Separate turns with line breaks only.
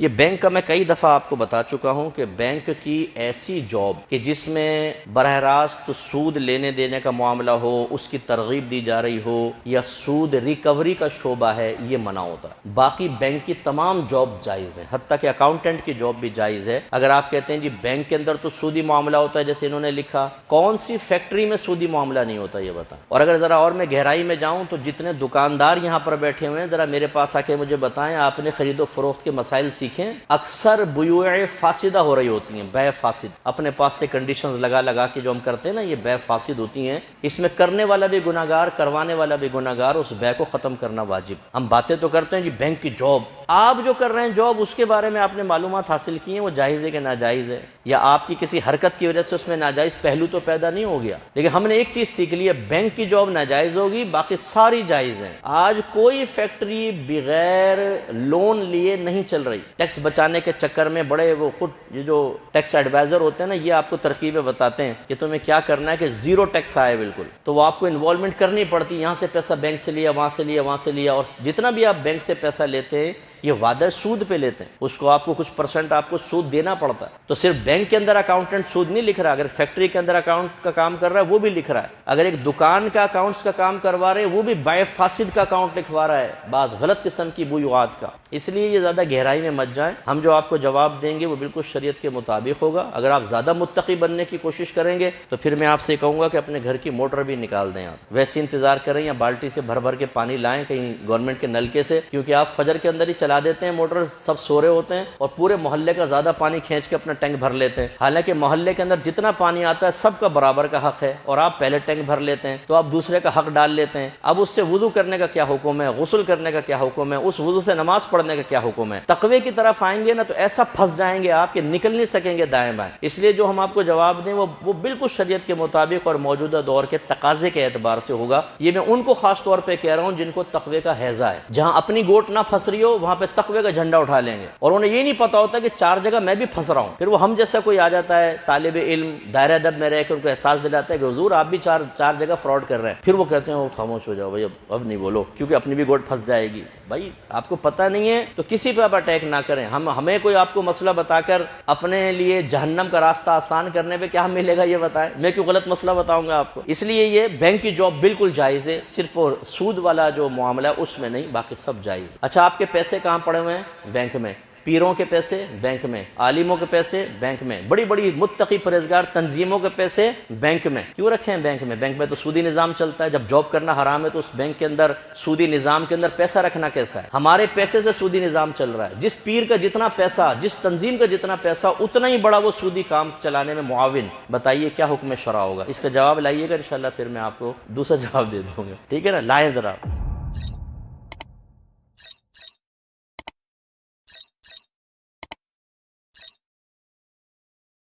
یہ بینک کا میں کئی دفعہ آپ کو بتا چکا ہوں کہ بینک کی ایسی جاب کہ جس میں براہ راست سود لینے دینے کا معاملہ ہو، اس کی ترغیب دی جا رہی ہو، یا سود ریکوری کا شعبہ ہے، یہ منع ہوتا ہے۔ باقی بینک کی تمام جاب جائز ہیں، حتیٰ کہ اکاؤنٹنٹ کی جاب بھی جائز ہے۔ اگر آپ کہتے ہیں جی بینک کے اندر تو سودی معاملہ ہوتا ہے، جیسے انہوں نے لکھا، کون سی فیکٹری میں سودی معاملہ نہیں ہوتا یہ بتائیں؟ اور اگر ذرا اور میں گہرائی میں جاؤں تو جتنے دکاندار یہاں پر بیٹھے ہوئے ہیں، ذرا میرے پاس آ کے مجھے بتائیں، آپ نے خرید و فروخت کے مسائل سیکھیں؟ اکثر بیوع فاسدہ ہو رہی ہوتی ہیں، بیع فاسد، اپنے پاس سے کنڈیشنز لگا لگا کے جو ہم کرتے ہیں نا، یہ بیع فاسد ہوتی ہیں۔ اس میں کرنے والا بھی گناہگار، کروانے والا بھی گناہگار، اس بیع کو ختم کرنا واجب۔ ہم باتیں تو کرتے ہیں جی بینک کی جاب، آپ جو کر رہے ہیں جاب، اس کے بارے میں آپ نے معلومات حاصل کی ہیں، وہ جائز ہے کہ ناجائز ہے؟ یا آپ کی کسی حرکت کی وجہ سے اس میں ناجائز پہلو تو پیدا نہیں ہو گیا؟ لیکن ہم نے ایک چیز سیکھ لی ہے، بینک کی جاب ناجائز ہوگی، باقی ساری جائز ہیں۔ آج کوئی فیکٹری بغیر لون لیے نہیں چل رہی۔ ٹیکس بچانے کے چکر میں بڑے وہ خود یہ جو ٹیکس ایڈوائزر ہوتے ہیں نا، یہ آپ کو ترکیبیں بتاتے ہیں کہ تمہیں کیا کرنا ہے کہ زیرو ٹیکس آئے بالکل، تو وہ آپ کو انوالومنٹ کرنی پڑتی، یہاں سے پیسہ بینک سے لیا، وہاں سے لیا، وہاں سے لیا، اور جتنا بھی آپ بینک سے پیسہ لیتے ہیں یہ وعدہ سود پہ لیتے ہیں، اس کو آپ کو کچھ پرسنٹ آپ کو سود دینا پڑتا ہے۔ تو صرف بینک کے اندر اکاؤنٹنٹ سود نہیں لکھ رہا، اگر فیکٹری کے اندر اکاؤنٹ کا کام کر رہا ہے وہ بھی لکھ رہا ہے، اگر ایک دکان کا اکاؤنٹس کا کام کروا رہے ہیں وہ بھی بیع فاسد کا اکاؤنٹ لکھوا رہا ہے، بعض غلط قسم کی بیوعات کا۔ اس لیے یہ زیادہ گہرائی میں مت جائیں، ہم جو آپ کو جواب دیں گے وہ بالکل شریعت کے مطابق ہوگا۔ اگر آپ زیادہ متقی بننے کی کوشش کریں گے تو پھر میں آپ سے کہوں گا کہ اپنے گھر کی موٹر بھی نکال دیں، آپ ویسے انتظار کریں یا بالٹی سے بھر بھر کے پانی لائیں کہیں گورنمنٹ کے نلکے سے، کیونکہ آپ فجر کے اندر ہی چلا دیتے ہیں موٹر، سب سو رہے ہوتے ہیں اور پورے محلے کا زیادہ پانی کھینچ کے اپنا ٹینک بھر لیتے ہیں، حالانکہ محلے کے اندر جتنا پانی آتا ہے سب کا برابر کا حق ہے، اور آپ پہلے ٹینک بھر لیتے ہیں تو آپ دوسرے کا حق ڈال لیتے ہیں۔ اب اس سے وضو کرنے کا کیا حکم ہے، غسل کرنے کا کیا حکم ہے، اس وضو سے نماز پڑھنے کا کیا حکم ہے؟ تقوی کی طرف آئیں گے نا تو ایسا پھنس جائیں گے آپ کہ نکل نہیں سکیں گے دائیں بائیں۔ اس لیے جو ہم آپ کو جواب دیں وہ بالکل شریعت کے مطابق اور موجودہ دور کے تقاضے کے اعتبار سے ہوگا۔ یہ میں ان کو خاص طور پہ کہہ رہا ہوں جن کو تقوی کا ہیضہ ہے، جہاں اپنی گوٹ نہ پھنس رہی ہو وہاں پہ تقوی کا جھنڈا اٹھا لیں گے، اور انہیں یہ نہیں پتا ہوتا کہ چار جگہ میں بھی پھنس رہا ہوں۔ پھر وہ ہم جیسا کوئی آ جاتا ہے طالب علم دائرہ ادب میں رہ کے ان کو احساس دلاتا ہے کہ حضور آپ بھی چار جگہ فراڈ کر رہے ہیں، پھر وہ کہتے ہیں وہ خاموش ہو جاؤ بھائی، اب نہیں بولو، کیونکہ اپنی بھی گوٹ پھنس جائے گی۔ بھائی آپ کو پتہ نہیں ہے تو کسی پہ آپ اٹیک نہ کریں۔ ہمیں کوئی آپ کو مسئلہ بتا کر اپنے لیے جہنم کا راستہ آسان کرنے پہ کیا ملے گا یہ بتائیں؟ میں کیوں غلط مسئلہ بتاؤں گا آپ کو؟ اس لیے یہ بینک کی جاب بالکل جائز ہے، صرف سود والا جو معاملہ ہے اس میں نہیں، باقی سب جائز۔ اچھا آپ کے پیسے کہاں پڑے ہوئے ہیں؟ بینک میں۔ پیروں کے پیسے بینک میں، عالموں کے پیسے بینک میں، بڑی بڑی متقی پرہیزگار تنظیموں کے پیسے بینک میں۔ کیوں رکھے ہیں بینک میں؟ بینک میں تو سودی نظام چلتا ہے، جب جاب کرنا حرام ہے تو اس بینک کے اندر سودی نظام کے اندر پیسہ رکھنا کیسا ہے؟ ہمارے پیسے سے سودی نظام چل رہا ہے، جس پیر کا جتنا پیسہ، جس تنظیم کا جتنا پیسہ، اتنا ہی بڑا وہ سودی کام چلانے میں معاون۔ بتائیے کیا حکم شرع ہوگا؟ اس کا جواب لائیے گا انشاءاللہ، پھر میں آپ کو دوسرا جواب دے دوں گا، ٹھیک ہے نا؟ لائیں ذرا۔